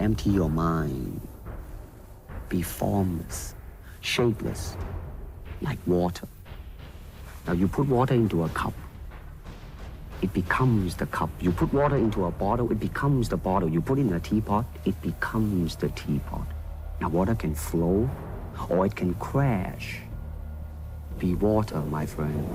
empty your mind. Be formless, shapeless, like water. Now you put water into a cup, it becomes the cup. You put water into a bottle, it becomes the bottle. You put in a teapot, it becomes the teapot. Now water can flow or it can crash. Be water, my friend.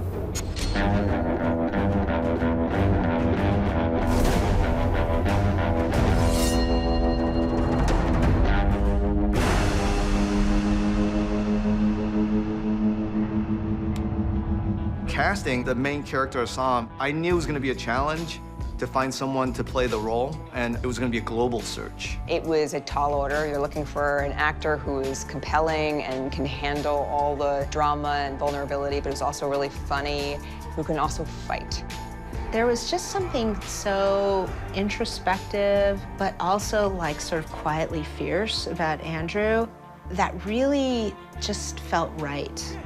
Casting the main character, Assam, I knew it was going to be a challenge to find someone to play the role, and it was going to be a global search. It was a tall order. You're looking for an actor who is compelling and can handle all the drama and vulnerability, but is also really funny, who can also fight. There was just something so introspective, but also like sort of quietly fierce about Andrew that really just felt right.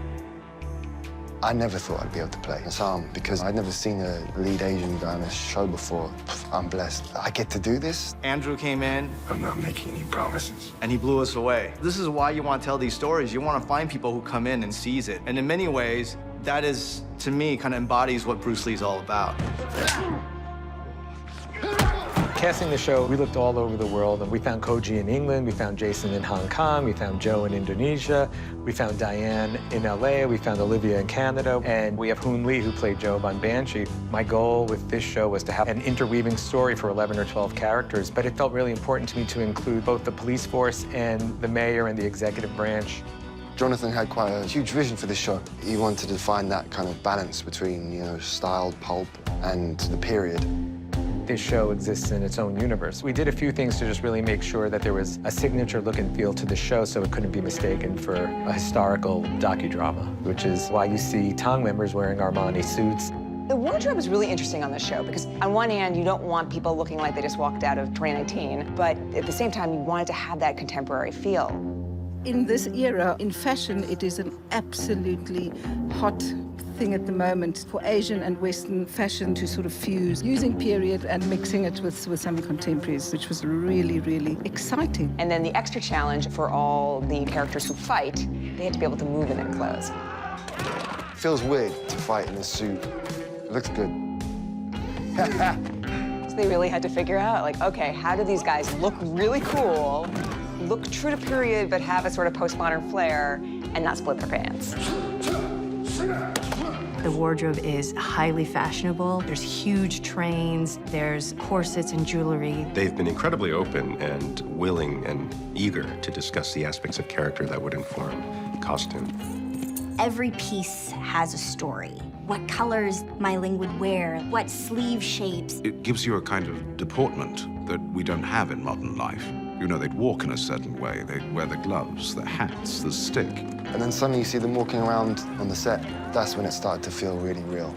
I never thought I'd be able to play Assam because I'd never seen a lead Asian guy on a show before. I'm blessed. I get to do this. Andrew came in. I'm not making any promises. And he blew us away. This is why you want to tell these stories. You want to find people who come in and seize it. And in many ways, that is, to me, kind of embodies what Bruce Lee's all about. Casting the show, we looked all over the world, and we found Koji in England, we found Jason in Hong Kong, we found Joe in Indonesia, we found Diane in LA, we found Olivia in Canada, and we have Hoon Lee, who played Job on Banshee. My goal with this show was to have an interweaving story for 11 or 12 characters, but it felt really important to me to include both the police force and the mayor and the executive branch. Jonathan had quite a huge vision for this show. He wanted to find that kind of balance between, you know, styled pulp and the period. This show exists in its own universe. We did a few things to just really make sure that there was a signature look and feel to the show so it couldn't be mistaken for a historical docudrama, which is why you see Tong members wearing Armani suits. The wardrobe is really interesting on this show because on one hand, you don't want people looking like they just walked out of 2019, but at the same time, you want it to have that contemporary feel. In this era, in fashion, it is an absolutely hot thing at the moment for Asian and Western fashion to sort of fuse, using period and mixing it with some contemporaries, which was really, really exciting. And then the extra challenge for all the characters who fight, they had to be able to move in their clothes. It feels weird to fight in a suit. It looks good. So they really had to figure out, like, okay, how do these guys look really cool, look true to period, but have a sort of postmodern flair, and not split their pants? The wardrobe is highly fashionable. There's huge trains, there's corsets and jewelry. They've been incredibly open and willing and eager to discuss the aspects of character that would inform costume. Every piece has a story. What colors Mai Ling would wear, what sleeve shapes. It gives you a kind of deportment that we don't have in modern life. You know, they'd walk in a certain way. They'd wear the gloves, the hats, the stick. And then suddenly you see them walking around on the set. That's when it started to feel really real.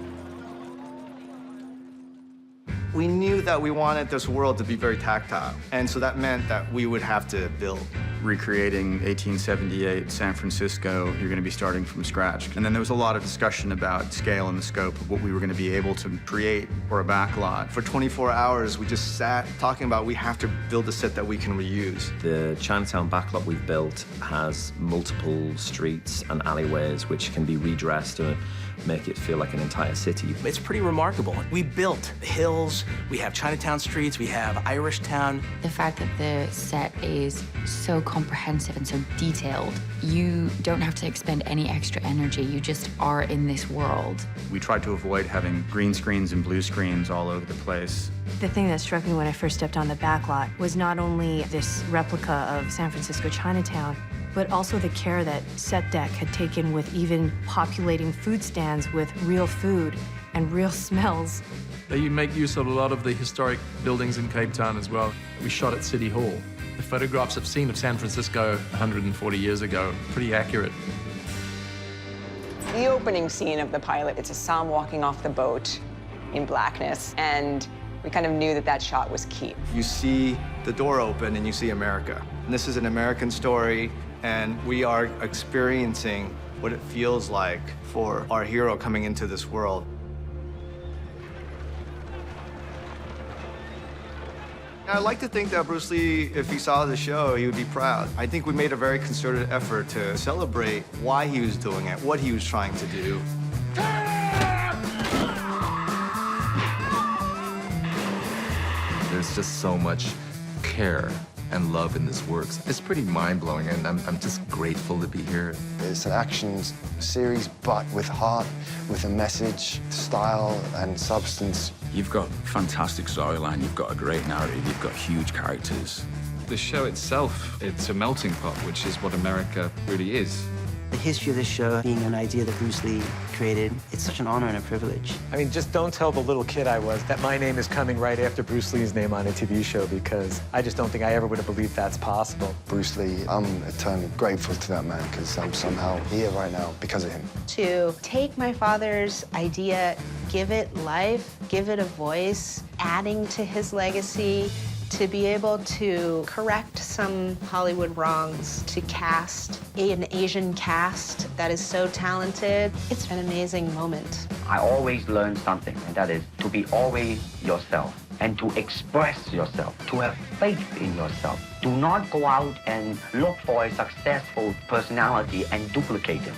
We knew that we wanted this world to be very tactile, and so that meant that we would have to build. Recreating 1878 San Francisco, you're going to be starting from scratch. And then there was a lot of discussion about scale and the scope of what we were going to be able to create for a backlot. For 24 hours, we just sat talking about we have to build a set that we can reuse. The Chinatown backlot we've built has multiple streets and alleyways which can be redressed to make it feel like an entire city. It's pretty remarkable. We built the hills, we have Chinatown streets, we have Irish Town. The fact that the set is so comprehensive and so detailed, you don't have to expend any extra energy. You just are in this world. We tried to avoid having green screens and blue screens all over the place. The thing that struck me when I first stepped on the backlot was not only this replica of San Francisco Chinatown, but also the care that Set Deck had taken with even populating food stands with real food and real smells. They make use of a lot of the historic buildings in Cape Town as well. We shot at City Hall. The photographs I've seen of San Francisco 140 years ago, pretty accurate. The opening scene of the pilot, it's Assam walking off the boat in blackness, and we kind of knew that that shot was key. You see the door open and you see America. And this is an American story, and we are experiencing what it feels like for our hero coming into this world. I like to think that Bruce Lee, if he saw the show, he would be proud. I think we made a very concerted effort to celebrate why he was doing it, what he was trying to do. There's just so much care and love in this work. It's pretty mind-blowing, and I'm just grateful to be here. It's an action series, but with heart, with a message, style, and substance. You've got fantastic storyline, you've got a great narrative, you've got huge characters. The show itself, it's a melting pot, which is what America really is. The history of this show being an idea that Bruce Lee created, it's such an honor and a privilege. I mean, just don't tell the little kid I was that my name is coming right after Bruce Lee's name on a TV show, because I just don't think I ever would have believed that's possible. Bruce Lee, I'm eternally grateful to that man, because I'm somehow here right now because of him. To take my father's idea, give it life, give it a voice, adding to his legacy, to be able to correct some Hollywood wrongs, to cast an Asian cast that is so talented. It's an amazing moment. I always learn something, and that is to be always yourself and to express yourself, to have faith in yourself. Do not go out and look for a successful personality and duplicate him.